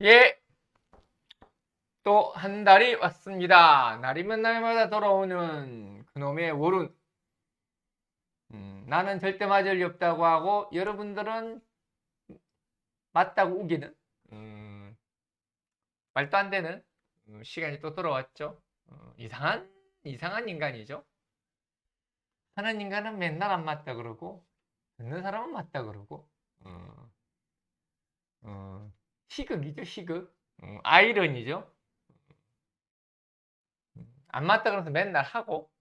예, 또 한 달이 왔습니다. 날이면 날마다 돌아오는 그놈의 월운. 나는 절대 맞을 리 없다고 하고 여러분들은 맞다고 우기는 말도 안 되는 시간이 또 돌아왔죠. 이상한 인간이죠. 하는 인간은 맨날 안 맞다 그러고 듣는 사람은 맞다 그러고 어, 희극이죠, 희극. 아이러니죠. 안 맞다 그러면서 맨날 하고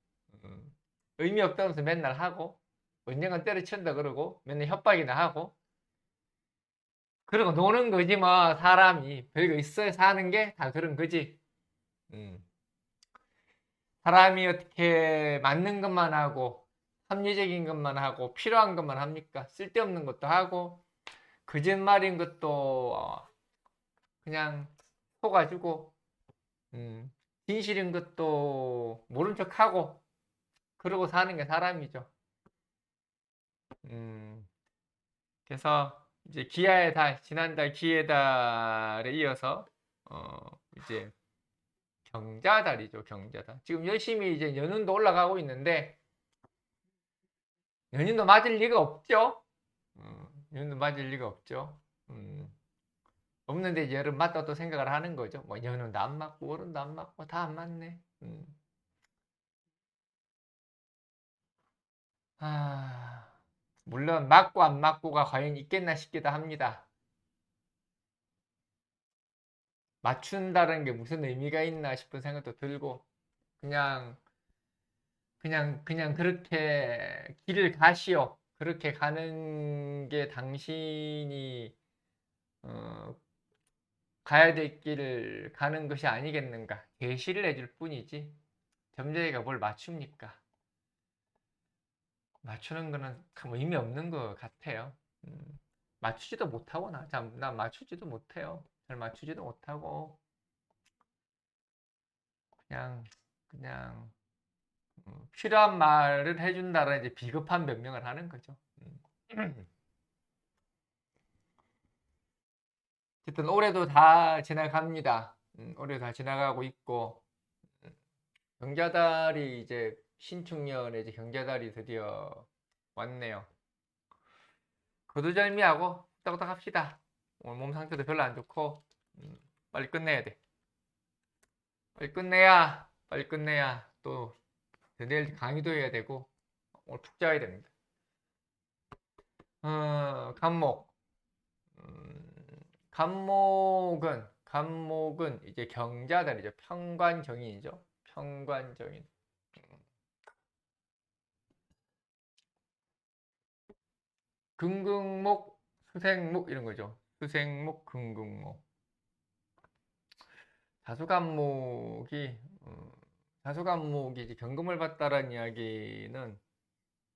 의미 없다 그러면서 맨날 하고 언젠간 때려친다 그러고 맨날 협박이나 하고 그러고 노는 거지 뭐. 사람이 별거 있어야 사는 게 다 그런 거지. 음. 사람이 어떻게 맞는 것만 하고 합리적인 것만 하고 필요한 것만 합니까? 쓸데없는 것도 하고 거짓말인 것도 그냥 속아주고 진실인 것도 모른 척하고 그러고 사는 게 사람이죠. 음. 그래서 이제 기아의 달, 지난달 기의 달에 이어서 이제 경자달이죠, 경자달. 지금 열심히 이제 연운도 올라가고 있는데 연운도 맞을 리가 없죠. 연운도 맞을 리가 없죠. 음, 없는데 이제 여름 맞다 또 생각을 하는 거죠. 뭐 연운도 안 맞고 월운도 안 맞고 다 안 맞네. 아, 물론 맞고 안 맞고가 과연 있겠나 싶기도 합니다. 맞춘다는 게 무슨 의미가 있나 싶은 생각도 들고 그냥 그냥 그렇게 길을 가시오. 그렇게 가는 게 당신이 어, 가야 될 길을 가는 것이 아니겠는가. 제시를 해줄 뿐이지. 점쟁이가 뭘 맞춥니까? 맞추는 거는 뭐 의미 없는 것 같아요. 음, 맞추지도 못하고 나 맞추지도 못해요. 잘 맞추지도 못하고 그냥 그냥 필요한 말을 해준다는 이제 비겁한 변명을 하는 거죠. 어쨌든 올해도 다 지나갑니다. 올해 다 지나가고 있고 경자달이 이제 신축년에 이제 경자달이 드디어 왔네요. 거두절미하고 후딱후딱 합시다. 오늘 몸 상태도 별로 안 좋고 빨리 끝내야 돼. 빨리 끝내야 또 내일 강의도 해야 되고 오늘 푹 자야 됩니다. 간목. 간목은 이제 경자달이죠. 평관경인이죠. 평관경인. 금극목, 수생목 이런 거죠. 수생목, 금극목. 자수간목이 자수간목이 이제 경금을 받다라는 이야기는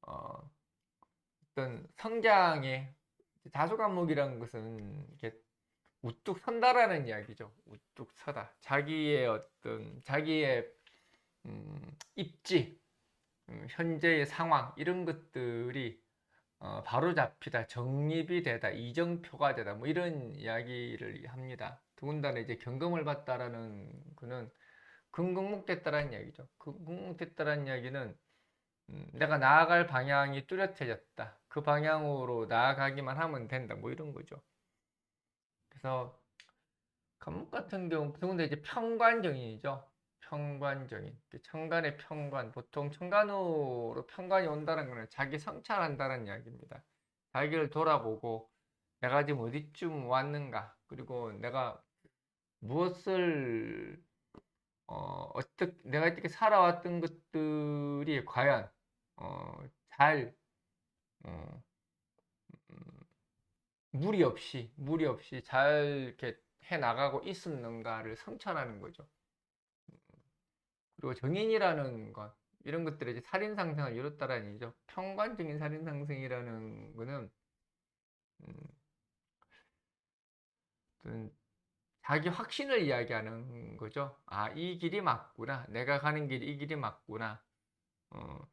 어, 어떤 성장에 자수간목이라는 것은 이렇게 우뚝 선다라는 이야기죠. 우뚝 서다. 자기의 입지, 현재의 상황 이런 것들이 바로 잡히다, 정립이 되다, 이정표가 되다, 뭐 이런 이야기를 합니다. 더군다나 이제 경금을 받다라는 그는 긍긍목됐다라는 이야기죠. 긍긍목됐다라는 이야기는 내가 나아갈 방향이 뚜렷해졌다. 그 방향으로 나아가기만 하면 된다. 뭐 이런 거죠. 그래서 간목 같은 경우, 더군다나 이제 평관정인이죠. 평관정인. 천간의 평관. 보통 천간으로 평관이 온다는 것은 자기 성찰한다는 이야기입니다. 자기를 돌아보고 내가 지금 어디쯤 왔는가. 그리고 내가 무엇을 어떻게 내가 이렇게 살아왔던 것들이 과연 잘 어, 무리 없이 잘 이렇게 해 나가고 있었는가를 성찰하는 거죠. 그리고 정인이라는 것 이런 것들이 이제 살인 상승을 이뤘다라는 얘기죠. 평관적인 살인 상승이라는 거는 어떤 자기 확신을 이야기하는 거죠. 아, 이 길이 맞구나. 내가 가는 길이 이 길이 맞구나. 어,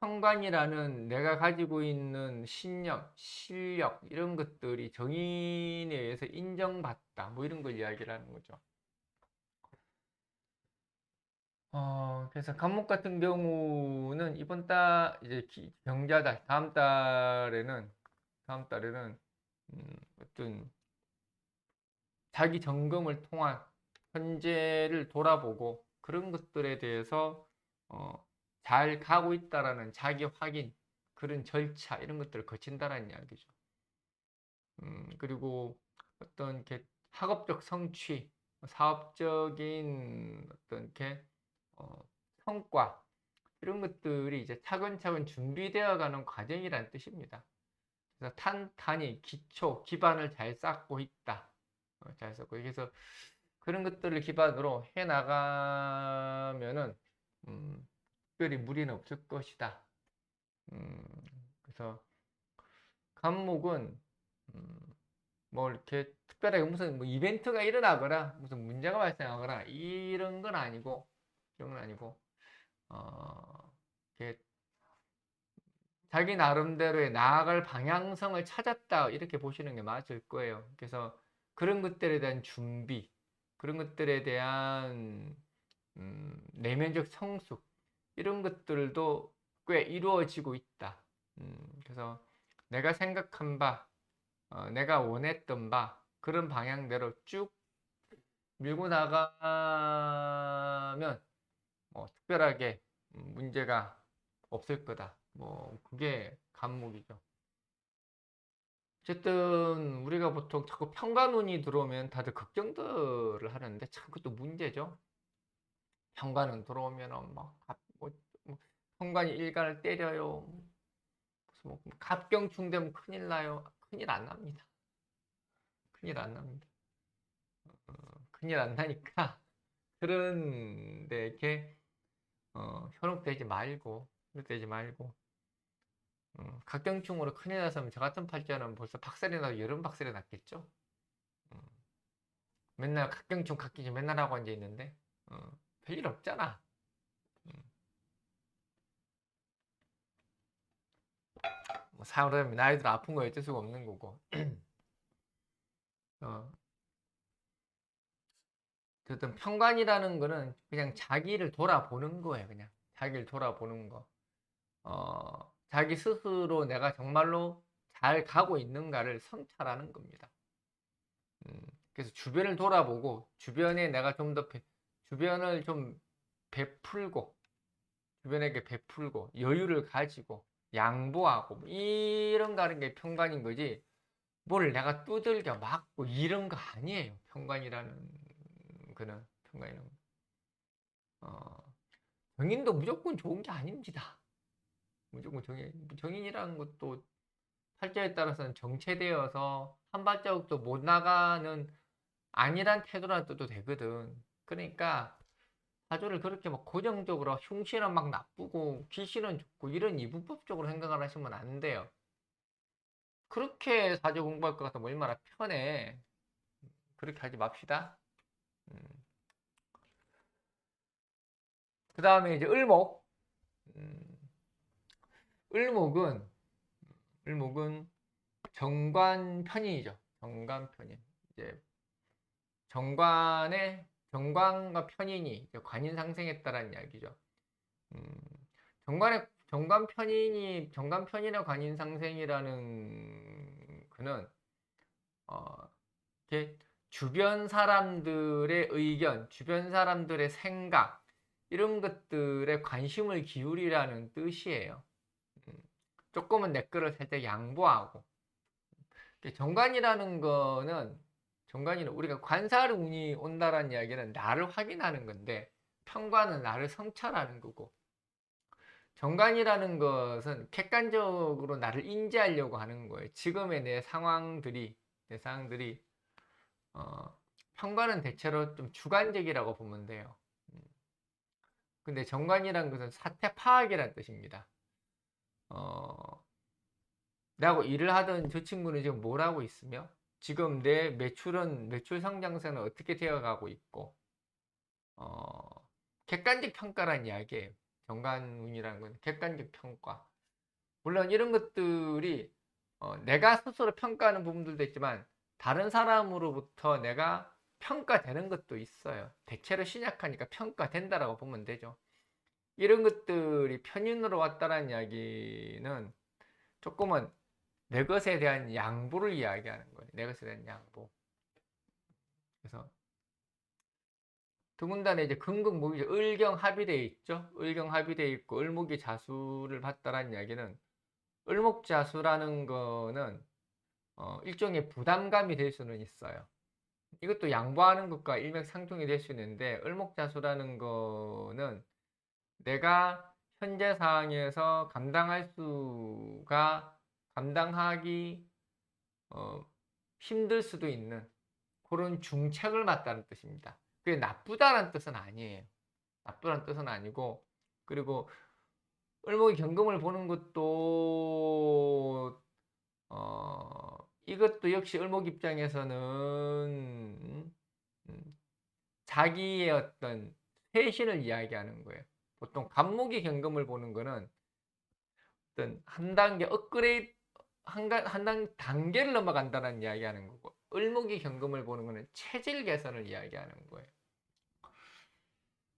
평관이라는 내가 가지고 있는 신념, 실력 이런 것들이 정인에 의해서 인정받다 뭐 이런 걸 이야기를 하는 거죠. 그래서 간목 같은 경우는 이번 달 이제 경자달 다음 달에는 어떤 자기 점검을 통한 현재를 돌아보고 그런 것들에 대해서 어, 잘 가고 있다라는 자기 확인 그런 절차 이런 것들을 거친다라는 이야기죠. 그리고 어떤 이렇게 학업적 성취, 사업적인 어떤 이렇게 성과 이런 것들이 이제 차근차근 준비되어 가는 과정이라는 뜻입니다. 그래서 탄탄히 기반을 잘 쌓고 있다. 잘 쌓고 그래서 그런 것들을 기반으로 해 나가면은 특별히 무리는 없을 것이다. 그래서 간목은 뭐 이렇게 특별하게 무슨 뭐 이벤트가 일어나거나 무슨 문제가 발생하거나 이런 건 아니고 이렇게 자기 나름대로의 나아갈 방향성을 찾았다 이렇게 보시는 게 맞을 거예요. 그래서 그런 것들에 대한 준비, 그런 것들에 대한 내면적 성숙 이런 것들도 꽤 이루어지고 있다. 그래서 내가 생각한 바, 내가 원했던 바 그런 방향대로 쭉 밀고 나가면 뭐 특별하게 문제가 없을 거다. 뭐 그게 간목이죠. 어쨌든 우리가 보통 자꾸 평간운이 들어오면 다들 걱정들을 하는데 참 그것도 문제죠. 평간운 들어오면은 뭐 평관이 일간을 때려요. 무슨 뭐 갑경충 되면 큰일 나요. 큰일 안 납니다. 큰일 안 납니다. 큰일 안 나니까 그런데 이렇게 현혹되지 말고 각경충으로 큰일 났으면 저 같은 팔자는 벌써 박살이 나고 여름 박살이 났겠죠. 음, 맨날 각경충 맨날 하고 앉아 있는데 별일 없잖아. 음, 뭐 사람 나이들 아픈 거 어쩔 수가 없는 거고. 어, 어쨌든 평관이라는 거는 그냥 자기를 돌아보는 거예요. 그냥 자기를 돌아보는 거. 자기 스스로 내가 정말로 잘 가고 있는가를 성찰하는 겁니다. 그래서 주변을 돌아보고 주변에 내가 좀 더 주변을 좀 베풀고 주변에게 베풀고 여유를 가지고 양보하고 뭐 이런 거 하는 게 평관인 거지 뭘 내가 두들겨 맞고 이런 거 아니에요. 평관이라는 어, 정인도 무조건 좋은 게 아닙니다. 무조건 정인이라는 것도 팔자에 따라서는 정체되어서 한 발자국도 못 나가는 아니란 태도라는 뜻도 되거든. 그러니까 사주를 그렇게 막 고정적으로 흉신은 막 나쁘고 귀신은 좋고 이런 이분법적으로 생각을 하시면 안 돼요. 그렇게 사주 공부할 것 같으면 얼마나 편해. 그렇게 하지 맙시다. 음. 그 다음에 이제 을목. 음. 을목은 을목은 정관편인이죠. 정관편인. 이제 정관과 편인이 관인 상생했다라는 이야기죠. 음, 정관편인의 관인 상생이라는 그는 이렇게 주변 사람들의 의견, 주변 사람들의 생각 이런 것들에 관심을 기울이라는 뜻이에요. 음, 조금은 내 거를 살짝 양보하고 정관이라는 거는 정관이는 우리가 관사를 운이 온다라는 이야기는 나를 확인하는 건데 평관은 나를 성찰하는 거고 정관이라는 것은 객관적으로 나를 인지하려고 하는 거예요. 지금의 내 상황들이 어, 평관은 대체로 좀 주관적이라고 보면 돼요. 근데 정관이라는 것은 사태 파악이라는 뜻입니다. 어, 나하고 일을 하던 저 친구는 지금 뭘 하고 있으며 지금 내 매출 성장세는 어떻게 되어가고 있고 객관적 평가란 이야기예요. 정관운이라는 건 객관적 평가. 물론 이런 것들이 내가 스스로 평가하는 부분들도 있지만 다른 사람으로부터 내가 평가되는 것도 있어요. 대체로 신약하니까 평가된다라고 보면 되죠. 이런 것들이 편인으로 왔다는 이야기는 조금은 내 것에 대한 양보를 이야기하는 거예요. 내 것에 대한 양보. 그래서 더군다나 이제 금극목이죠. 을경합의되어 있죠. 을경합의되어 있고 을목이 자수를 봤다라는 이야기는 을목자수라는 거는 일종의 부담감이 될 수는 있어요. 이것도 양보하는 것과 일맥상통이 될 수 있는데 을목자수라는 거는 내가 현재 상황에서 감당하기 힘들 수도 있는 그런 중책을 맡다는 뜻입니다. 그게 나쁘다는 뜻은 아니에요. 나쁘다는 뜻은 아니고, 그리고 을목이 경금을 보는 것도 이것도 역시 을목 입장에서는 자기의 어떤 쇄신을 이야기하는 거예요. 보통 간목이 경금을 보는 거는 어떤 한 단계 업그레이드, 단계를 넘어간다는 이야기하는 거고, 을목이 경금을 보는 거는 체질 개선을 이야기하는 거예요.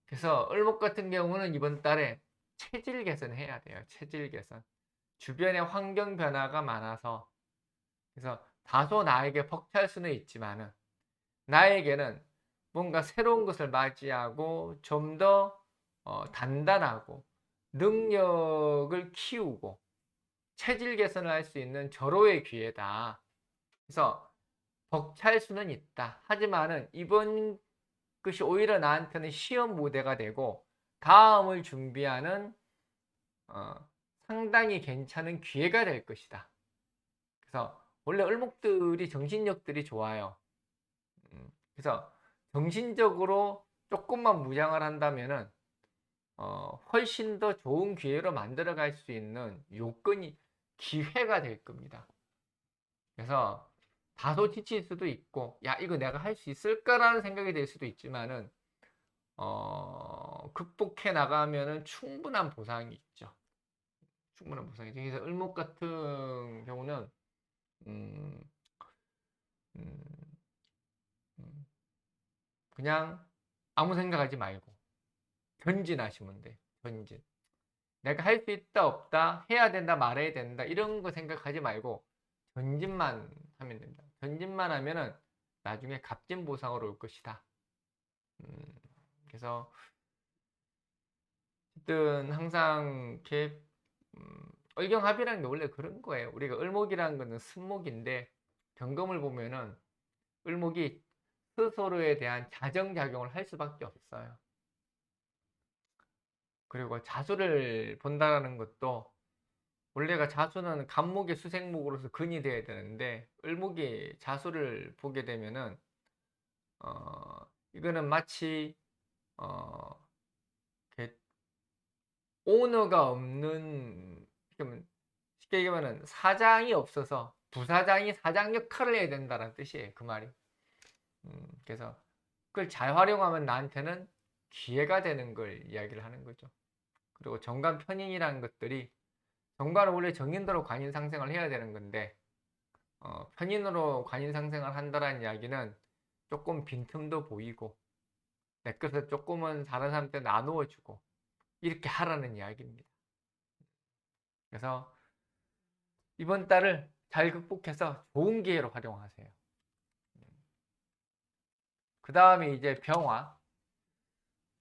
그래서 을목 같은 경우는 이번 달에 체질 개선해야 돼요. 체질 개선. 주변에 환경 변화가 많아서, 그래서 다소 나에게 벅찰 수는 있지만은 나에게는 뭔가 새로운 것을 맞이하고 좀 더 단단하고 능력을 키우고 체질 개선을 할 수 있는 절호의 기회다. 그래서 벅찰 수는 있다. 하지만은 이번 것이 오히려 나한테는 시험 무대가 되고 다음을 준비하는 상당히 괜찮은 기회가 될 것이다. 그래서 원래 을목들이 정신력들이 좋아요. 그래서 정신적으로 조금만 무장을 한다면은 훨씬 더 좋은 기회로 만들어갈 수 있는 요건이 기회가 될 겁니다. 그래서 다소 지칠 수도 있고, 야 이거 내가 할 수 있을까라는 생각이 들 수도 있지만은 극복해 나가면은 충분한 보상이 있죠. 충분한 보상이 있죠. 그래서 을목 같은 경우는 음, 음, 음, 그냥 아무 생각하지 말고 전진하시면 돼. 전진. 내가 할 수 있다 없다 해야 된다 말해야 된다 이런 거 생각하지 말고 전진만 하면 된다. 전진만 하면은 나중에 값진 보상으로 올 것이다. 그래서 어쨌든 항상 이렇게 을경합이라는 게 원래 그런 거예요. 우리가 을목이라는 거는 순목인데 경금을 보면은 을목이 스스로에 대한 자정작용을 할 수밖에 없어요. 그리고 자수를 본다는 것도 원래가 자수는 간목의 수생목으로서 근이 돼야 되는데 을목이 자수를 보게 되면은 이거는 마치 어, 오너가 없는, 쉽게 얘기하면 사장이 없어서 부사장이 사장 역할을 해야 된다는 뜻이에요. 그 말이. 그래서 그걸 잘 활용하면 나한테는 기회가 되는 걸 이야기를 하는 거죠. 그리고 정관 편인이라는 것들이, 정관은 원래 정인으로 관인 상생을 해야 되는 건데 편인으로 관인 상생을 한다는 이야기는 조금 빈틈도 보이고 내 것을 조금은 다른 사람한테 나누어 주고 이렇게 하라는 이야기입니다. 그래서 이번 달을 잘 극복해서 좋은 기회로 활용하세요. 그 다음에 이제 병화.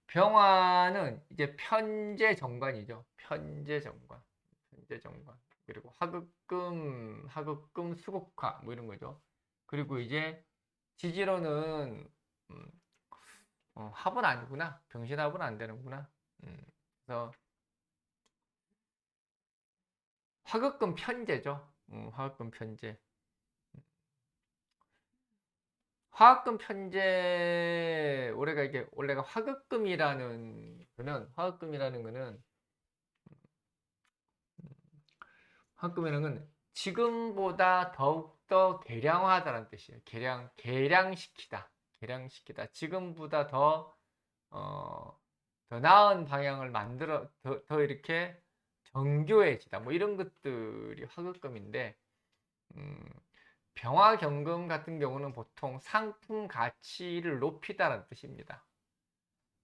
병화는 이제 편재 정관이죠. 편재 정관. 편재 정관. 그리고 하극금, 수국화 뭐 이런 거죠. 그리고 이제 지지로는 합은 아니구나. 병신합은 안 되는구나. 그래서 화극금 편재죠. 화극금 편재. 화학금 편제 원래가 화학금이라는 거는 지금보다 더욱더 개량화하다는 뜻이에요. 개량시키다. 지금보다 더 더 나은 방향을 만들어 더 이렇게 정교해지다. 뭐 이런 것들이 화급금인데, 음, 병화경금 같은 경우는 보통 상품 가치를 높이다라는 뜻입니다.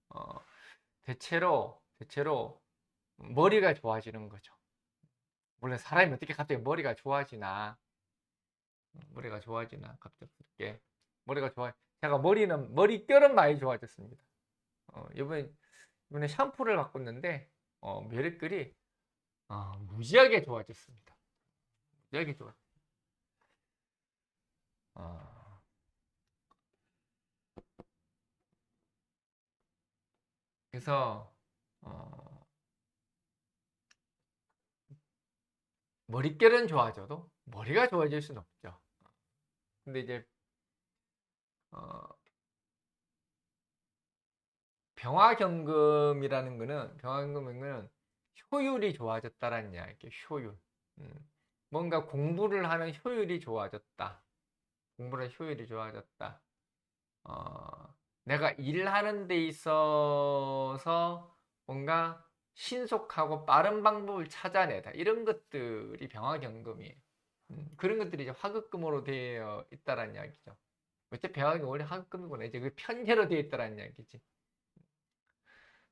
어, 대체로 머리가 좋아지는 거죠. 물론 사람이 어떻게 갑자기 머리가 좋아지나 갑작스럽게 머리가 좋아. 제가 머릿결은 많이 좋아졌습니다. 이번에 샴푸를 바꿨는데 머릿결이 무지하게 좋아졌습니다. 무지하게 좋아. 어, 그래서 머릿결은 좋아져도 머리가 좋아질 수는 없죠. 근데 이제 어, 병화경금이라는 거는 효율이 좋아졌다라는 이야기예요. 효율. 뭔가 공부를 하는 효율이 좋아졌다. 공부의 효율이 좋아졌다. 내가 일하는 데 있어서 뭔가 신속하고 빠른 방법을 찾아내다. 이런 것들이 병화경금이에요. 그런 것들이 이제 화급금으로 되어 있다라는 이야기죠. 어차피 병화경금 원래 화급금이구나. 이제 그 편제로 되어 있다라는 이야기지.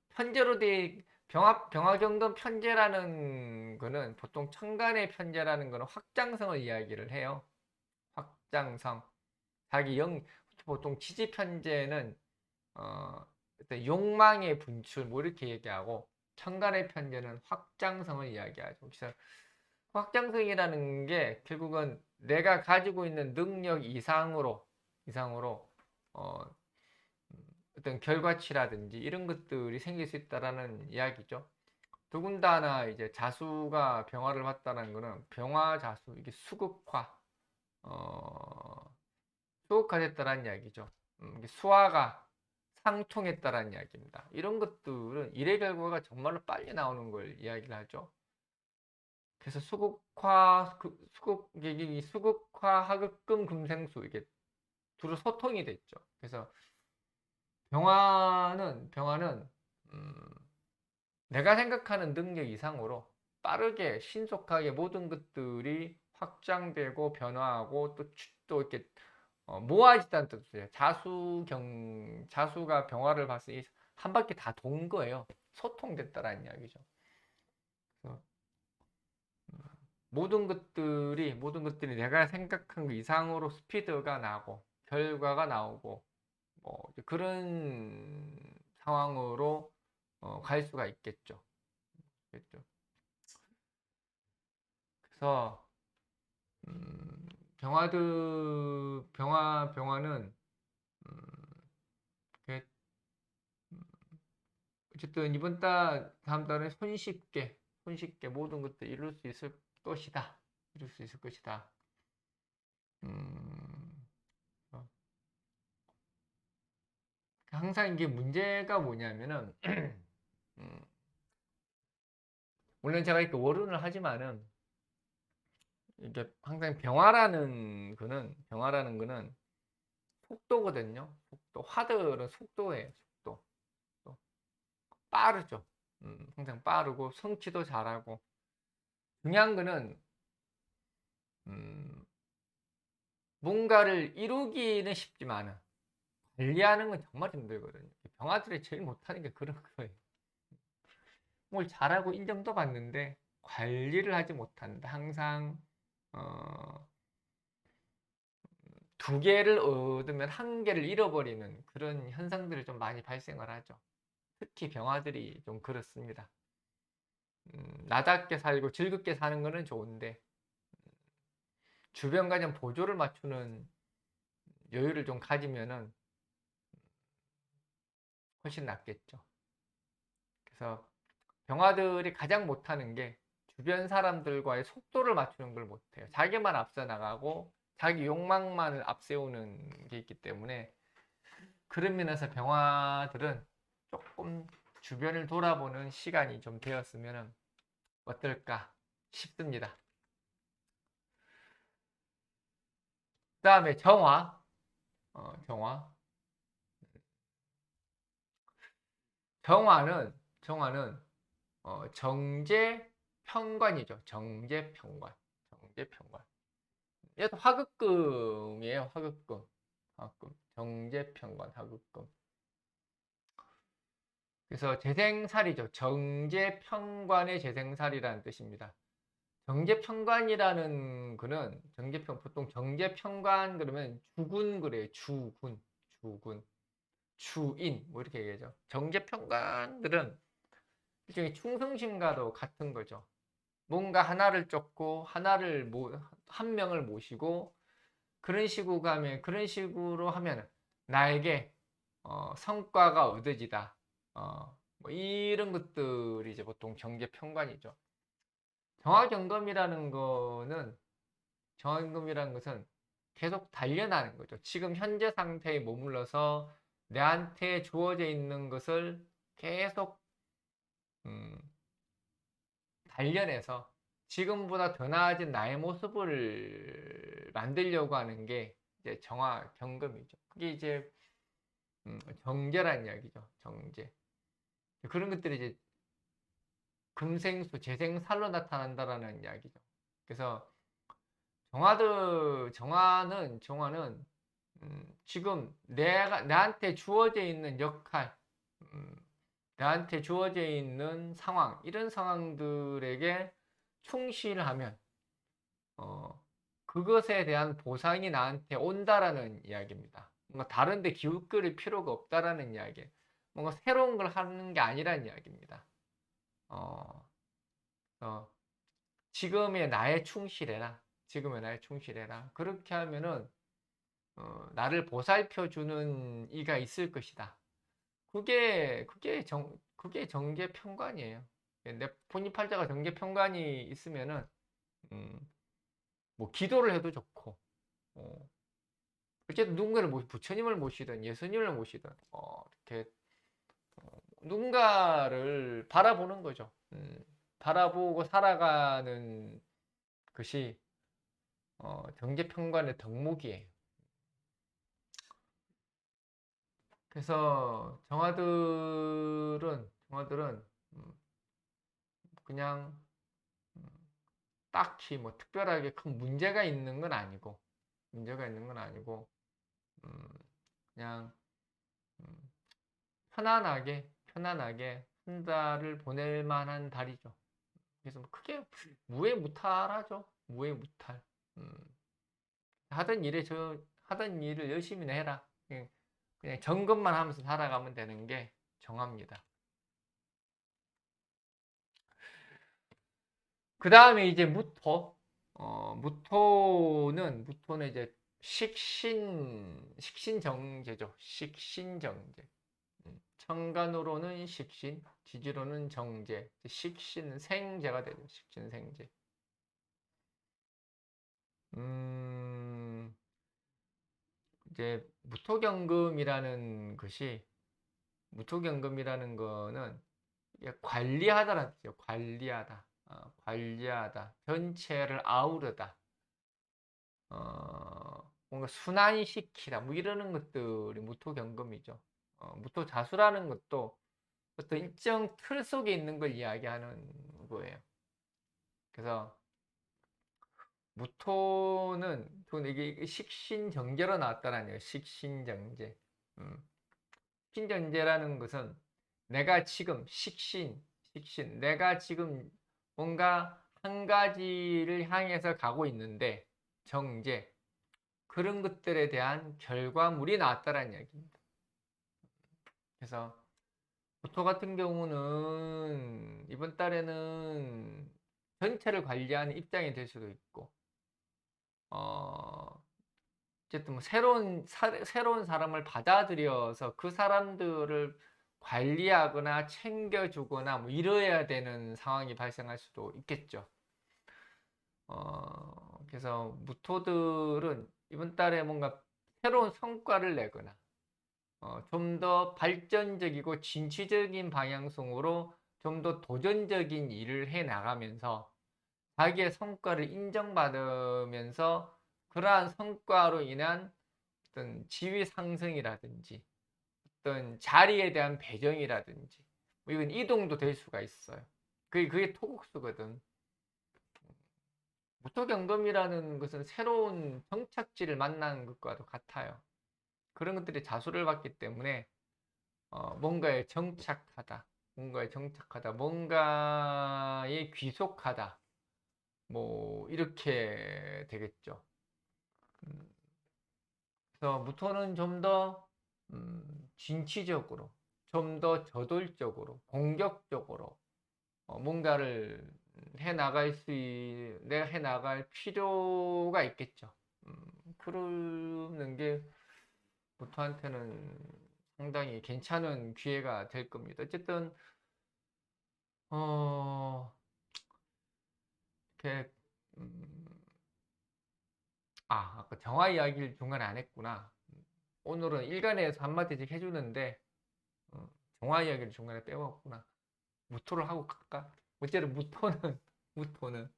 편제로 돼 병화경금 편제라는 거는 보통 천간의 편제라는 거는 확장성을 이야기를 해요. 확장성. 보통 지지 편제는 어떤 욕망의 분출 뭐 이렇게 얘기하고 천간의 편제는 확장성을 이야기하죠. 그래서 확장성이라는 게 결국은 내가 가지고 있는 능력 이상으로 어, 어떤 결과치라든지 이런 것들이 생길 수 있다라는 이야기죠. 더군다나 이제 자수가 병화를 봤다는 거는 병화 자수 이게 어, 수극화됐다라는 이야기죠. 수화가 상통했다라는 이야기입니다. 이런 것들은 일의 결과가 정말로 빨리 나오는 걸 이야기를 하죠. 그래서 수극화, 하극금, 금생수 이게 두루 소통이 됐죠. 그래서 병화는 음, 내가 생각하는 능력 이상으로 빠르게 신속하게 모든 것들이 확장되고 변화하고 또 이렇게 모아지다는 뜻이에요. 자수가 병화를 봤을 때 한 바퀴 다 돈 거예요. 소통됐다라는 이야기죠. 그래서 모든 것들이 내가 생각한 것 이상으로 스피드가 나고 결과가 나오고 뭐 그런 상황으로 갈 수가 있겠죠. 그렇죠. 그래서 병화는 음, 그 어쨌든 다음 달에 손쉽게 모든 것들 이룰 수 있을 것이다. 이룰 수 있을 것이다. 음, 어, 항상 이게 문제가 뭐냐면은, 음, 물론 제가 이렇게 월운을 하지만은, 이게 항상 병화라는 거는 속도거든요. 속도. 화들은 속도예요. 속도. 또 빠르죠. 항상 빠르고 성취도 잘하고. 중요한 거는, 음, 뭔가를 이루기는 쉽지만은, 관리하는 건 정말 힘들거든요. 병아들이 제일 못하는 게 그런 거예요. 뭘 잘하고 인정도 받는데 관리를 하지 못한다. 항상 어, 두 개를 얻으면 한 개를 잃어버리는 그런 현상들이 좀 많이 발생을 하죠. 특히 병아들이 좀 그렇습니다. 나답게 살고 즐겁게 사는 거는 좋은데 주변과 좀 보조를 맞추는 여유를 좀 가지면은 훨씬 낫겠죠. 그래서 병아들이 가장 못하는 게 주변 사람들과의 속도를 맞추는 걸 못해요. 자기만 앞서 나가고 자기 욕망만을 앞세우는 게 있기 때문에 그런 면에서 병아들은 조금 주변을 돌아보는 시간이 좀 되었으면 어떨까 싶습니다. 그 다음에 정화. 정화는 정제평관이죠. 정제평관. 정제평관. 얘도 화극금이에요. 화극금. 화극금. 정제평관 화극금. 그래서 재생살이죠. 정제평관의 재생살이라는 뜻입니다. 정제평관이라는 거는 보통 정제평관 그러면 주군 그래요. 주군, 주인 뭐 이렇게 얘기하죠. 정제평관들은 일종의 충성심과도 같은 거죠. 뭔가 하나를 쫓고 한 명을 모시고 그런 식으로 하면 나에게 성과가 얻어지다. 뭐 이런 것들이 이제 보통 정제평관이죠. 정화점검이라는 것은 계속 단련하는 거죠. 지금 현재 상태에 머물러서 내한테 주어져 있는 것을 계속 음, 단련해서 지금보다 더 나아진 나의 모습을 만들려고 하는 게 이제 정화 점검이죠. 그게 이제 정제란 이야기죠. 정제. 그런 것들이 이제 금생수, 재생살로 나타난다라는 이야기죠. 그래서 정화는 지금 나한테 주어져 있는 역할, 음, 나한테 주어져 있는 상황, 이런 상황들에게 충실하면 그것에 대한 보상이 나한테 온다라는 이야기입니다. 뭔가 다른 데 기웃거릴 필요가 없다라는 이야기. 뭔가 새로운 걸 하는 게 아니라는 이야기입니다. 어, 어, 지금의 나에 충실해라. 지금의 나에 충실해라. 그렇게 하면은 나를 보살펴 주는 이가 있을 것이다. 그게 정계평관이에요. 내 본입팔자가 정계평관이 있으면은 음, 뭐 기도를 해도 좋고, 어쨌든 누군가를 부처님을 모시든 예수님을 모시든 이렇게 누군가를 바라보는 거죠. 바라보고 살아가는 것이 정제평관의 덕목이에요. 그래서 정화들은 그냥 음, 딱히 뭐 특별하게 큰 문제가 있는 건 아니고 음, 그냥 음, 편안하게 한 달을 보낼 만한 달이죠. 그래서 뭐 크게 무해무탈하죠. 무해무탈. 음, 하던 일을 열심히 해라. 그냥 점검만 하면서 살아가면 되는 게 정합니다. 그 다음에 이제 무토는 이제 식신정제죠. 식신정제. 천간으로는 식신, 지지로는 정제, 식신생제가 되죠. 식신생제. 음, 이제 무토경금이라는 거는 관리하다라는 뜻이죠. 관리하다. 전체를 아우르다. 뭔가 순환시키다. 뭐 이러는 것들이 무토경금이죠. 무토자수라는 것도 어떤 일정 틀 속에 있는 걸 이야기하는 거예요. 그래서 무토는 이게 식신정제로 나왔다는 거예요. 식신정제. 식신정제라는 것은 내가 지금 내가 지금 뭔가 한 가지를 향해서 가고 있는데 정제 그런 것들에 대한 결과물이 나왔다는 이야기입니다. 그래서 무토 같은 경우는 이번 달에는 전체를 관리하는 입장이 될 수도 있고 어쨌든 뭐 새로운 사람을 받아들여서 그 사람들을 관리하거나 챙겨주거나 뭐 이래야 되는 상황이 발생할 수도 있겠죠. 그래서 무토들은 이번 달에 뭔가 새로운 성과를 내거나 좀 더 발전적이고 진취적인 방향성으로 좀 더 도전적인 일을 해 나가면서 자기의 성과를 인정받으면서 그러한 성과로 인한 어떤 지위 상승이라든지 어떤 자리에 대한 배정이라든지 뭐 이건 이동도 될 수가 있어요. 그게 토국수거든. 무토경금이라는 것은 새로운 정착지를 만나는 것과도 같아요. 그런 것들이 자수를 받기 때문에 뭔가에 정착하다, 뭔가에 귀속하다, 뭐 이렇게 되겠죠. 그래서 무토는 좀 더 진취적으로, 좀 더 저돌적으로, 공격적으로 뭔가를 내가 해 나갈 필요가 있겠죠. 그러는 게 무토한테는 상당히 괜찮은 기회가 될 겁니다. 어쨌든 어 이렇게 아까 정화 이야기를 중간에 안 했구나. 오늘은 일간에서 한마디씩 해주는데 정화 이야기를 중간에 빼먹었구나. 무토를 하고 갈까? 어쨌든 무토는 무토는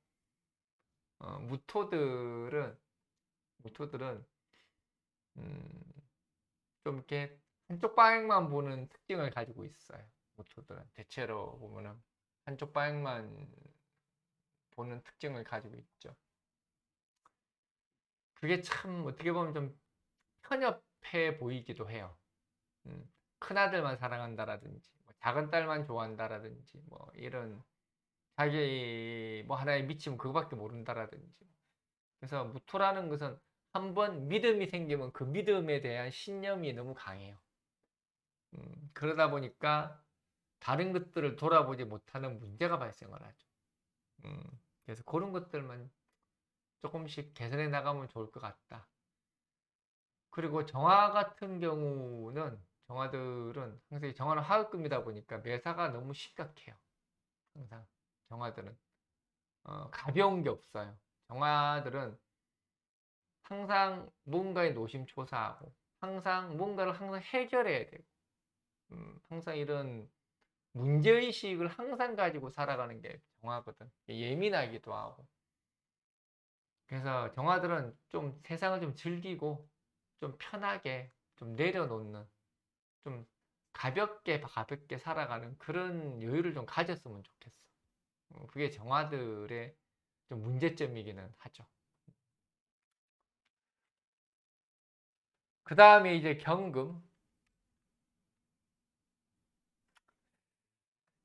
무토들은 음, 좀 이렇게 한쪽 방향만 보는 특징을 가지고 있어요. 무토들은 대체로 보면은 한쪽 방향만 보는 특징을 가지고 있죠. 그게 참 어떻게 보면 좀 편협해 보이기도 해요. 큰아들만 사랑한다라든지 뭐 작은 딸만 좋아한다라든지 뭐 이런 자기 뭐 하나에 미치면 그거밖에 모른다라든지. 그래서 무토라는 것은 한번 믿음이 생기면 그 믿음에 대한 신념이 너무 강해요. 그러다 보니까 다른 것들을 돌아보지 못하는 문제가 발생을 하죠. 그래서 그런 것들만 조금씩 개선해 나가면 좋을 것 같다. 그리고 정화 같은 경우는 정화들은 항상 정화는 화학금이다 보니까 매사가 너무 심각해요. 항상 정화들은 가벼운 게 없어요. 정화들은 항상 뭔가에 노심초사하고 항상 뭔가를 항상 해결해야 되고 항상 이런 문제의식을 항상 가지고 살아가는 게 정화거든. 예민하기도 하고. 그래서 정화들은 좀 세상을 좀 즐기고 좀 편하게 좀 내려놓는 좀 가볍게 살아가는 그런 여유를 좀 가졌으면 좋겠어. 그게 정화들의 좀 문제점이기는 하죠. 그 다음에 이제 경금.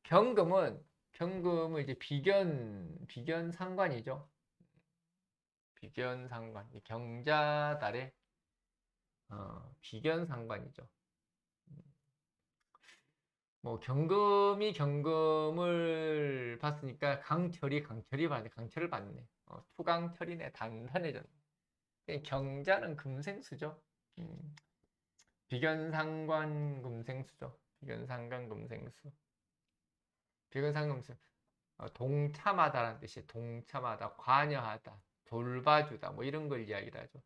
경금은 이제 비견 상관이죠. 비견 상관. 경자달의 비견 상관이죠. 뭐 경금이 경금을 봤으니까 강철을 받네. 투강철이네. 단단해졌네. 경자는 금생수죠. 음, 비견상관 금생수죠. 비견상관 금생수. 비견상금수. 동참하다라는 뜻이 동참하다, 관여하다, 돌봐주다 뭐 이런 걸 이야기를 하죠.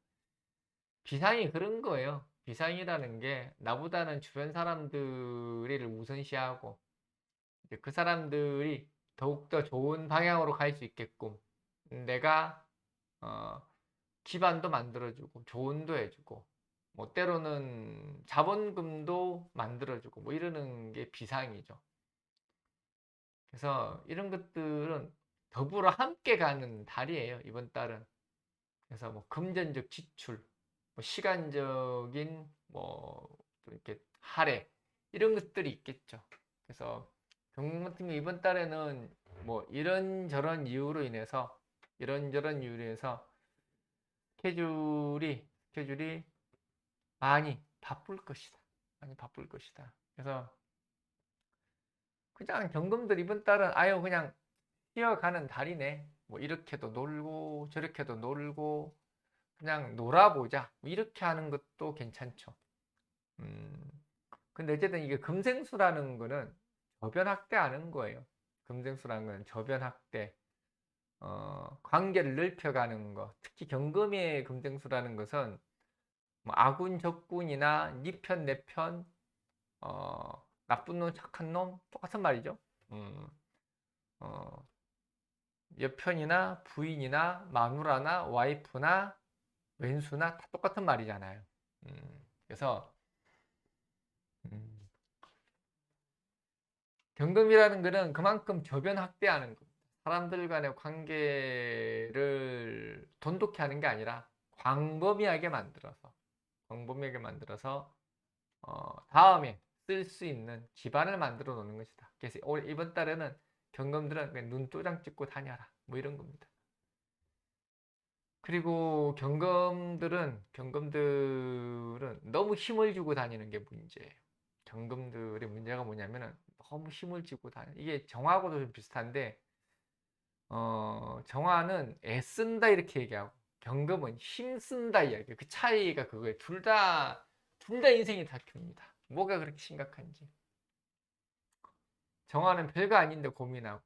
비상이 그런 거예요. 비상이라는 게 나보다는 주변 사람들을 우선시하고 이제 그 사람들이 더욱더 좋은 방향으로 갈 수 있게끔 내가 어, 기반도 만들어주고 조언도 해주고 뭐 때로는 자본금도 만들어주고 뭐 이러는 게 비상이죠. 그래서 이런 것들은 더불어 함께 가는 달이에요. 이번 달은. 그래서 뭐 금전적 지출, 뭐 시간적인 뭐 이렇게 할애 이런 것들이 있겠죠. 그래서 경금 같은 경우 이번 달에는 뭐 이런저런 이유로 인해서 스케줄이 많이 바쁠 것이다. 많이 바쁠 것이다. 그래서 그냥 경금들 이번 달은 아유 그냥 쉬어가는 달이네. 뭐 이렇게도 놀고 저렇게도 놀고 그냥 놀아보자. 뭐 이렇게 하는 것도 괜찮죠. 음, 근데 어쨌든 이게 금생수라는 거는 저변학대하는 거예요. 금생수라는 거는 저변학대, 관계를 넓혀가는 거. 특히 경금의 금생수라는 것은 뭐 아군, 적군이나 니 편, 내 편, 나쁜 놈, 착한 놈 똑같은 말이죠. 음, 어, 여편이나 부인이나 마누라나 와이프나 왼수나 다 똑같은 말이잖아요. 그래서 음, 경금이라는 거는 그만큼 저변 확대하는 겁니다. 사람들 간의 관계를 돈독히 하는 게 아니라 광범위하게 만들어서 다음에 쓸 수 있는 기반을 만들어 놓는 것이다. 그래서 이번 달에는 경금들은 그냥 눈도장 찍고 다녀라. 뭐 이런 겁니다. 그리고 경금들은 너무 힘을 주고 다니는 게 문제예요. 경금들의 문제가 뭐냐면은 너무 힘을 주고 다니. 이게 정화하고도 좀 비슷한데, 정화는 애쓴다 이렇게 얘기하고, 경금은 힘쓴다 이야기예요. 그 차이가 그거예요. 둘 다 인생이 다튑니다. 뭐가 그렇게 심각한지. 정화는 별거 아닌데 고민하고,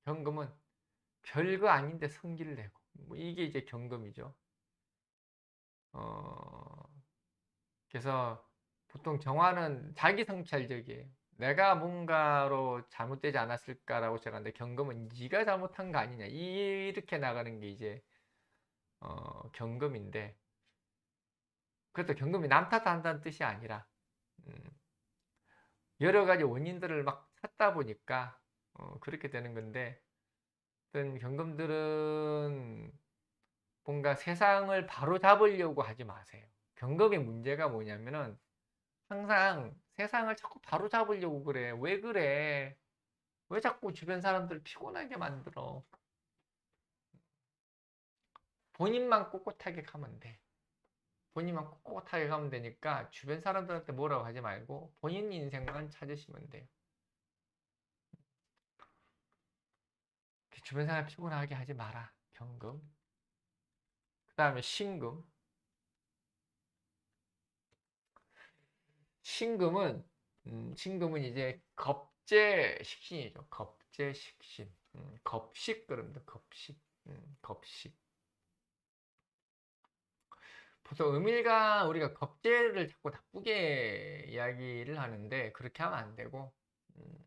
경금은 별거 아닌데 성기를 내고, 뭐 이게 이제 경금이죠. 어, 그래서 보통 정화는 자기 성찰적이에요. 내가 뭔가로 잘못되지 않았을까라고 생각하는데, 경금은 네가 잘못한 거 아니냐 이렇게 나가는 게 이제 경금인데, 그것도 경금이 남 탓한다는 뜻이 아니라 음, 여러 가지 원인들을 막 찾다 보니까 그렇게 되는 건데, 어떤 경금들은 뭔가 세상을 바로 잡으려고 하지 마세요. 경금의 문제가 뭐냐면은 항상 세상을 자꾸 바로 잡으려고 그래. 왜 그래? 왜 자꾸 주변 사람들을 피곤하게 만들어? 본인만 꼿꼿하게 가면 돼. 본인만 꼿꼿하게 가면 되니까 주변 사람들한테 뭐라고 하지 말고 본인 인생만 찾으시면 돼요. 주변 사람 피곤하게 하지 마라. 경금. 그 다음에 신금. 신금은 신금은 이제 겁재식신이죠. 겁재식신. 겁식 그럽니다. 겁식. 겁식. 보통 음일간 우리가 겁재를 자꾸 나쁘게 이야기를 하는데 그렇게 하면 안 되고, 음,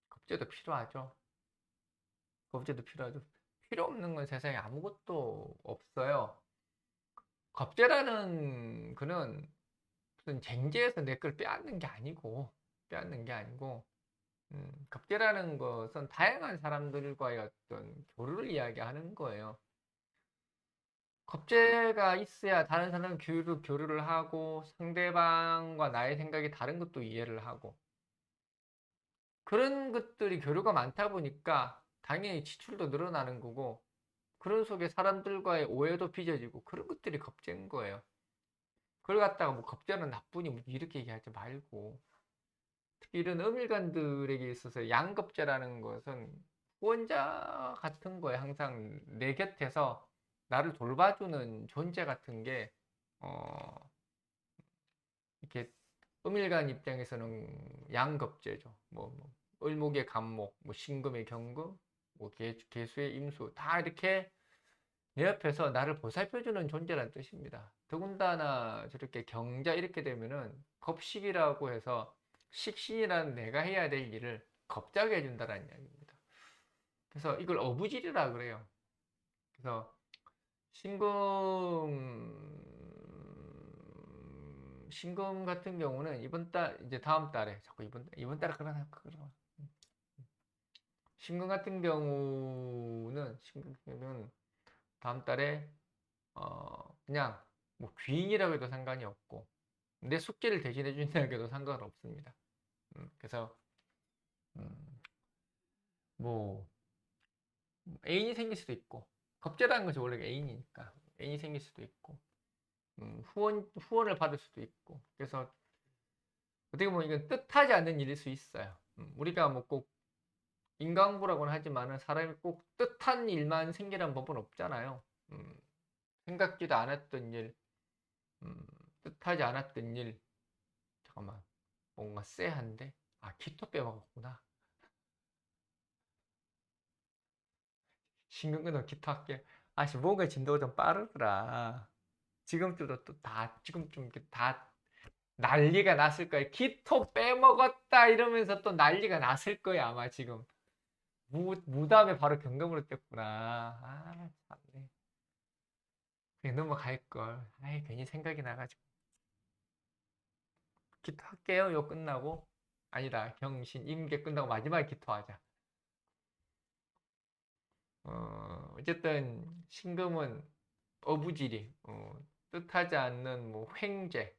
겁재도 필요하죠. 겁재도 필요하죠. 필요 없는 건 세상에 아무것도 없어요. 겁재라는 그는 무슨 쟁제에서 내 걸 빼앗는 게 아니고, 겁재라는 것은 다양한 사람들과의 어떤 교류를 이야기하는 거예요. 겁재가 있어야 다른 사람 교류를 하고 상대방과 나의 생각이 다른 것도 이해를 하고, 그런 것들이 교류가 많다 보니까 당연히 지출도 늘어나는 거고, 그런 속에 사람들과의 오해도 빚어지고, 그런 것들이 겁재인 거예요. 그걸 갖다가 뭐 겁재는 나쁘니 뭐 이렇게 얘기하지 말고, 특히 이런 어밀간들에게 있어서 양겁재라는 것은 후원자 같은 거에 항상 내 곁에서 나를 돌봐주는 존재 같은 게, 어, 이렇게 어밀간 입장에서는 양겁재죠. 뭐 을목의 간목, 뭐 신금의 경금, 뭐 개수의 임수, 다 이렇게 내 옆에서 나를 보살펴주는 존재라는 뜻입니다. 더군다나 저렇게 경자 이렇게 되면은 겁식이라고 해서 식신이라는 내가 해야 될 일을 겁자게 해준다는 이야기입니다. 그래서 이걸 어부질이라 그래요. 그래서 신금 같은 경우는 이번 달 이제 다음 달에 자꾸 이번 달에 그러나 신금 같은 경우는 다음 달에 그냥 뭐 귀인이라고 해도 상관이 없고 내 숙제를 대신해 준다고 해도 상관없습니다. 그래서 음, 뭐 애인이 생길 수도 있고, 겁재라는 것이 원래 애인이니까 애인이 생길 수도 있고, 후원을 받을 수도 있고, 그래서 어떻게 보면 이건 뜻하지 않는 일일 수 있어요. 우리가 뭐 꼭 인간부라고는 하지만은 사람이 꼭 뜻한 일만 생기라는 법은 없잖아요. 생각지도 않았던 일, 음, 뜻하지 않았던 일, 잠깐만, 뭔가 쎄한데? 아, 기토 빼먹었구나. 신경근은 기토 할게. 아씨, 뭔가 진도가 좀 빠르더라. 지금쯤도 또 지금쯤 이렇게 다 난리가 났을 거예요. 기토 빼먹었다 이러면서 또 난리가 났을 거예요, 아마 지금. 무담에 바로 경감으로 뗐구나. 아, 참네. 그냥 넘어갈걸. 아이, 괜히 생각이 나가지고. 기토 할게요, 요 끝나고. 아니다. 경신, 임계 끝나고 마지막에 기토하자. 어쨌든 신금은 어부지리, 뜻하지 않는 뭐 횡재,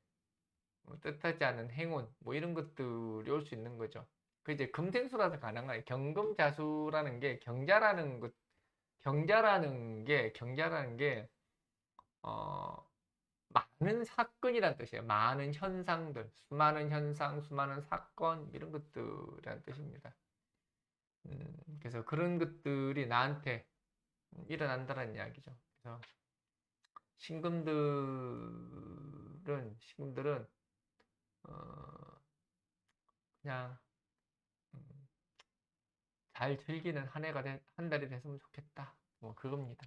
뜻하지 않은 행운, 뭐 이런 것들이 올 수 있는 거죠. 그 이제 금생수라서 가능한 거예요. 경금자수라는 게 경자라는 게 어, 많은 사건이란 뜻이에요. 많은 현상들, 수많은 현상, 수많은 사건 이런 것들이란 뜻입니다. 그래서 그런 것들이 나한테 일어난다는 이야기죠. 그래서 신금들은 어, 그냥 음, 잘 즐기는 한 달이 됐으면 좋겠다. 뭐 그겁니다.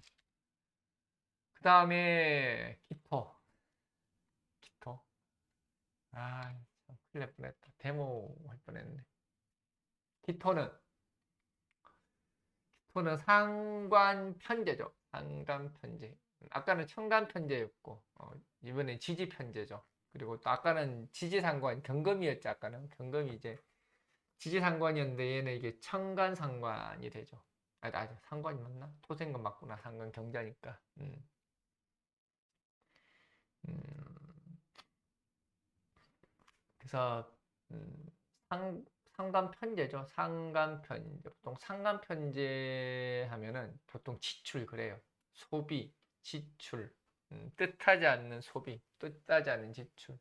그 다음에 기토. 아, 참 큰일 날 뻔했다. 데모 할 뻔했네. 기토는 상관편제죠. 상관편제. 아까는 청간편제였고 이번엔 지지편제죠. 그리고 또 아까는 지지상관 경금이었죠. 아까는 경금이 이제 지지상관이었는데 얘는 이게 청간상관이 되죠. 상관이 맞나? 토생관 맞구나. 상관 경자니까. 음, 그래서 음, 상간편제죠. 상간편제. 보통 상간편제 하면은 보통 지출 그래요. 소비, 지출, 뜻하지 않는 소비, 뜻하지 않는 지출.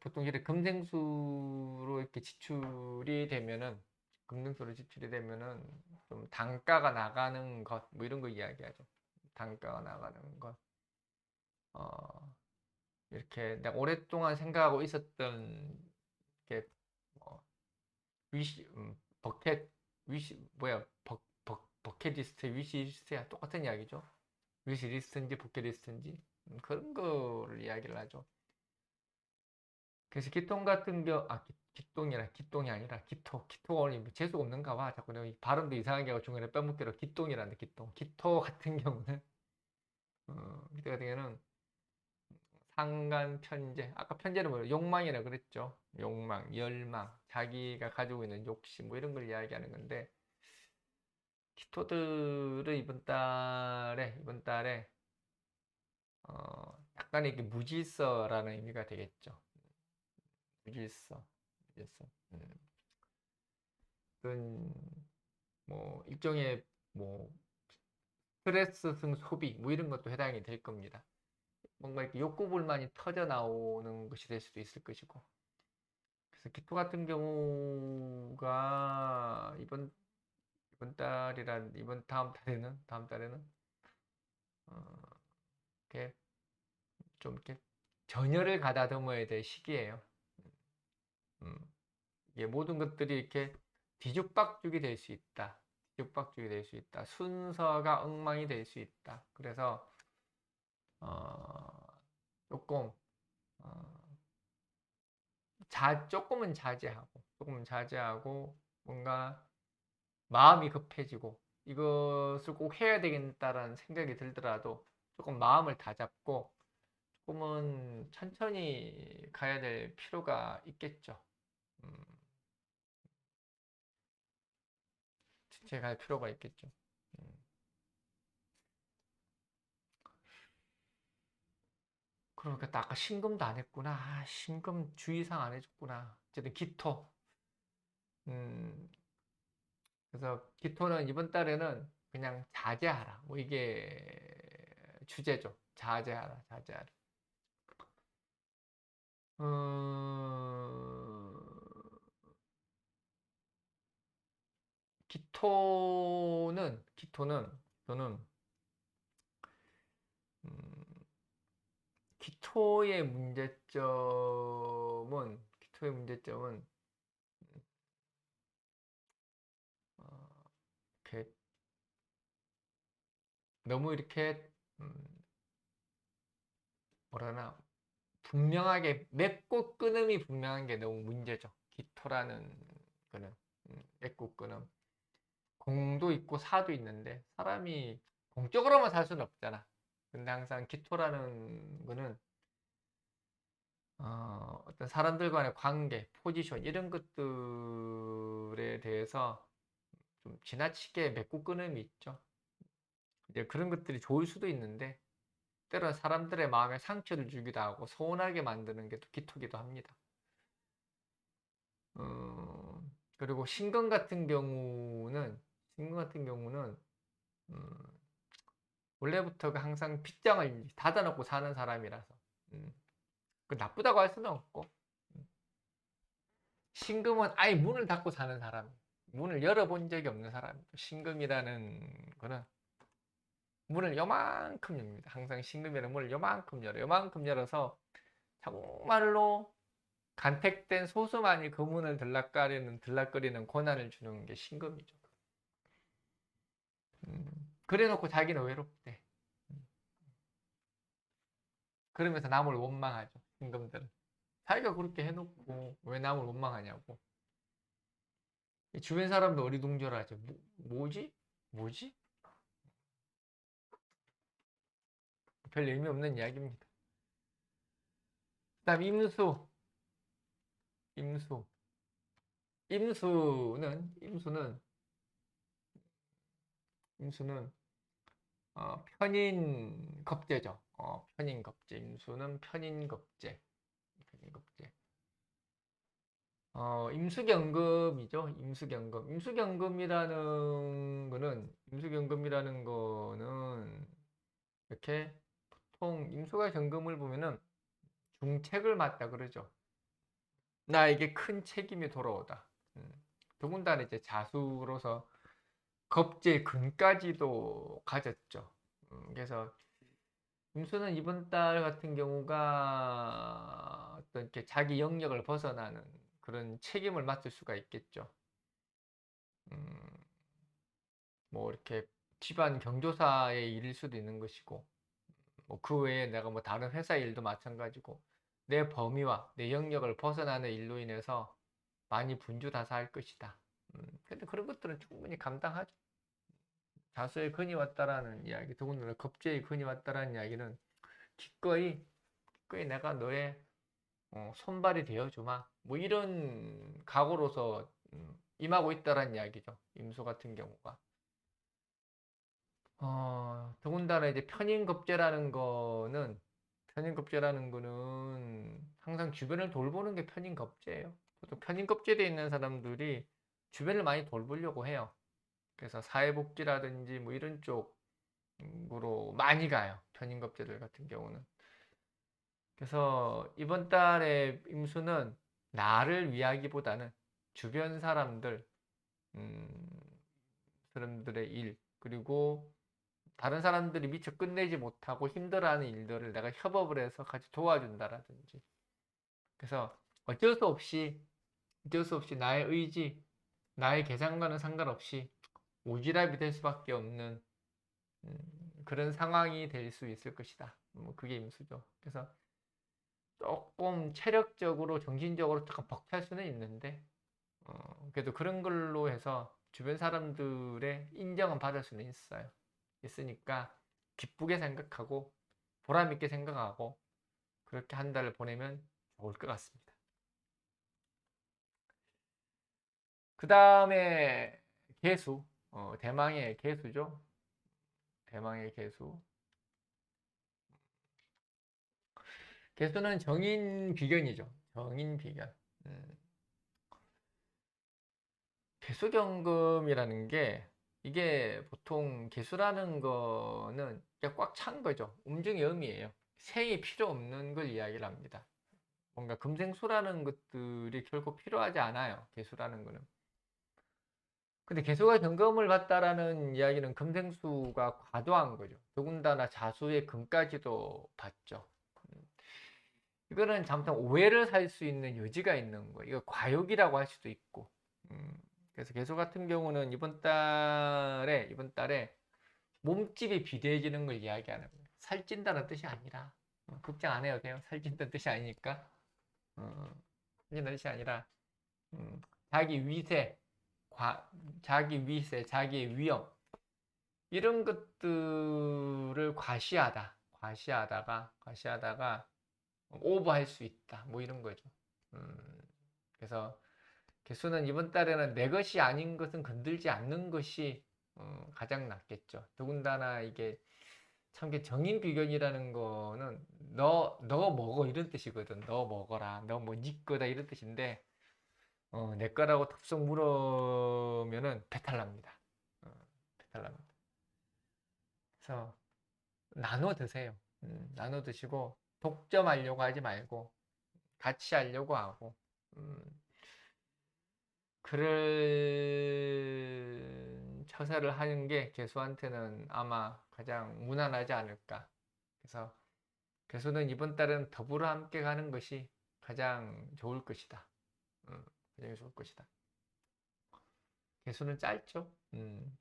보통 이렇게 금생수로 이렇게 지출이 되면은 금생수로 지출이 되면은 좀 단가가 나가는 것, 뭐 이런 거 이야기하죠. 단가가 나가는 것. 어, 이렇게 내가 오랫동안 생각하고 있었던 게 뭐, 버켓 위시 뭐야 버켓리스트 위시리스트야 똑같은 이야기죠. 위시리스트인지 버켓리스트인지 그런 거를 이야기를 하죠. 그래서 기통 같은 기똥이 아니라 기토가 오늘 재수가 없는가 봐. 자꾸 내가 발음도 이상하게 하고 중간에 빼먹기로 기똥이란다. 기토 같은 경우는 기토 같은 경우는 상간 편제. 아까 편제는 뭐예요? 욕망이라 그랬죠. 욕망, 열망, 자기가 가지고 있는 욕심 뭐 이런 걸 이야기하는 건데 키토들은 이번 달에 약간의 무질서라는 의미가 되겠죠. 무질서. 그건 뭐 일종의 뭐 스트레스성 소비 뭐 이런 것도 해당이 될 겁니다. 뭔가 이렇게 욕구 불만이 터져 나오는 것이 될 수도 있을 것이고. 그래서 기토 같은 경우가 이번 다음 달에는 이렇게 좀 이렇게 전열을 가다듬어야 될 시기예요. 음, 이게 모든 것들이 이렇게 뒤죽박죽이 될 수 있다. 뒤죽박죽이 될 수 있다. 순서가 엉망이 될 수 있다. 그래서 어, 조금 어, 조금은 자제하고 뭔가 마음이 급해지고 이것을 꼭 해야 되겠다라는 생각이 들더라도 조금 마음을 다잡고 조금은 천천히 가야 될 필요가 있겠죠. 음, 천천히 갈 필요가 있겠죠. 음. 그러니까 또 아까 신금도 안 했구나. 신금 주의사항 안 해줬구나. 어쨌든 기토. 음, 그래서 기토는 이번 달에는 그냥 자제하라. 뭐 이게 주제죠. 자제하라. 기토는 음, 기토의 문제점은 어, 이렇게 너무 이렇게 뭐라나 분명하게 맺고 끊음이 분명한 게 너무 문제죠. 기토라는 거는 맺고 끊음 공도 있고 사도 있는데 사람이 공적으로만 살 수는 없잖아. 근데 항상 기토라는 거는 어떤 사람들 간의 관계, 포지션 이런 것들에 대해서 좀 지나치게 맺고 끊음이 있죠. 이제 그런 것들이 좋을 수도 있는데 때로는 사람들의 마음에 상처를 주기도 하고 서운하게 만드는 게 또 기토기도 합니다. 그리고 신금 같은 경우는 원래부터 항상 빗장을 닫아놓고 사는 사람이라서 그 나쁘다고 할 수는 없고 신금은 아예 문을 닫고 사는 사람, 문을 열어본 적이 없는 사람. 신금이라는 거는 문을 요만큼 엽니다. 항상 신금이라는 문을 요만큼 열어서 정말로 간택된 소수만이 그 문을 들락거리는 권한을 주는 게 신금이죠. 그래놓고 자기는 외롭대. 그러면서 남을 원망하죠. 신금들은. 자기가 그렇게 해놓고 왜 남을 원망하냐고. 주변 사람도 어리둥절하죠. 뭐지? 뭐지? 별 의미 없는 이야기입니다. 그다음 임수. 임수. 임수는 편인겁제죠. 편인겁제. 임수는 편인겁제. 편인겁제. 임수경금이죠. 임수경금이라는 거는 이렇게 보통 임수가 경금을 보면은 중책을 맡다 그러죠. 나에게 큰 책임이 돌아오다. 더군다나 이제 자수로서 겁제 근까지도 가졌죠. 그래서 임수는 이번 달 같은 경우가 어떤 이렇게 자기 영역을 벗어나는 그런 책임을 맡을 수가 있겠죠. 음, 뭐 이렇게 집안 경조사의 일일 수도 있는 것이고, 뭐 그 외에 내가 뭐 다른 회사 일도 마찬가지고, 내 범위와 내 영역을 벗어나는 일로 인해서 많이 분주다사할 것이다. 근데 그런 것들은 충분히 감당하죠. 자수의 근이 왔다라는 이야기, 더군다나 겁제의 근이 왔다라는 이야기는 기꺼이 내가 너의 손발이 되어주마. 뭐 이런 각오로서 임하고 있다라는 이야기죠. 임수 같은 경우가. 더군다나 이제 편인겁제라는 거는 항상 주변을 돌보는 게 편인겁제예요. 보통 편인겁제되어 있는 사람들이 주변을 많이 돌보려고 해요. 그래서 사회복지라든지 뭐 이런 쪽으로 많이 가요. 편인겁제들 같은 경우는. 그래서 이번 달에 임수는 나를 위하기보다는 주변 사람들의 일, 그리고 다른 사람들이 미처 끝내지 못하고 힘들어하는 일들을 내가 협업을 해서 같이 도와준다라든지. 그래서 어쩔 수 없이 나의 의지, 나의 계산과는 상관없이 오지랖이 될 수밖에 없는 그런 상황이 될 수 있을 것이다. 뭐 그게 임수죠. 그래서 조금 체력적으로, 정신적으로 조금 벅찰 수는 있는데, 그래도 그런 걸로 해서 주변 사람들의 인정은 받을 수는 있으니까 기쁘게 생각하고 보람 있게 생각하고 그렇게 한 달을 보내면 좋을 것 같습니다. 그 다음에 개수, 대망의 개수죠. 대망의 개수. 개수는 정인비견이죠. 정인비견. 개수경금이라는 게 이게 보통 개수라는 거는 꽉 찬 거죠. 음중의 음이에요. 생이 필요 없는 걸 이야기를 합니다. 뭔가 금생수라는 것들이 결코 필요하지 않아요. 개수라는 거는. 근데 개수가 경금을 받다라는 이야기는 금생수가 과도한 거죠. 더군다나 자수의 금까지도 받죠. 이거는 잠깐 오해를 살 수 있는 여지가 있는 거예요. 이거 과욕이라고 할 수도 있고. 그래서 개수 같은 경우는 이번 달에 몸집이 비대해지는 걸 이야기하는 거예요. 살찐다는 뜻이 아니라 걱정 안 해도 돼요. 살찐다는 뜻이 아니니까. 살찐다는 뜻이 아니라 자기 위세, 자기 위험 이런 것들을 과시하다가 오버할 수 있다. 뭐 이런 거죠. 그래서 개수는 이번 달에는 내 것이 아닌 것은 건들지 않는 것이 가장 낫겠죠. 더군다나 이게 참 정인 비견이라는 거는 너 먹어 이런 뜻이거든. 너 먹어라. 너 뭐 네 거다 이런 뜻인데 내 거라고 덥석 물으면은 배탈 납니다. 배탈 납니다. 그래서 나눠 드세요. 나눠 드시고 독점하려고 하지 말고 같이 하려고 하고 음, 그럴 처사를 하는 게 개수한테는 아마 가장 무난하지 않을까. 그래서 개수는 이번 달은 더불어 함께 가는 것이 가장 좋을 것이다. 가장 좋을 것이다. 개수는 짧죠?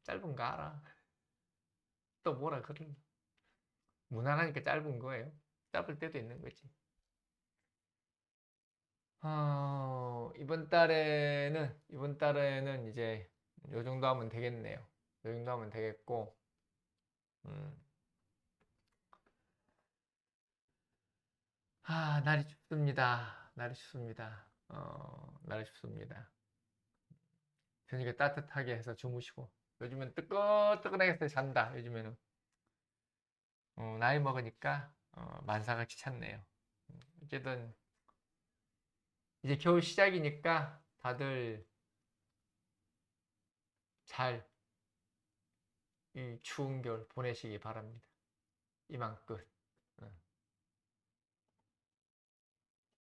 짧은 거 알아. 또 뭐라 그러나. 무난하니까 짧은 거예요. 짧을 때도 있는 거지. 이번 달에는 이제 요 정도 하면 되겠네요. 요 정도 하면 되겠고, 음, 날이 춥습니다. 날이 춥습니다. 날이 춥습니다. 저녁에 따뜻하게 해서 주무시고, 요즘엔 뜨끈뜨끈하게 잔다. 요즘에는. 나이 먹으니까, 만사가 귀찮네요. 어쨌든, 이제 겨울 시작이니까 다들 잘 이 추운 겨울 보내시기 바랍니다. 이만 끝.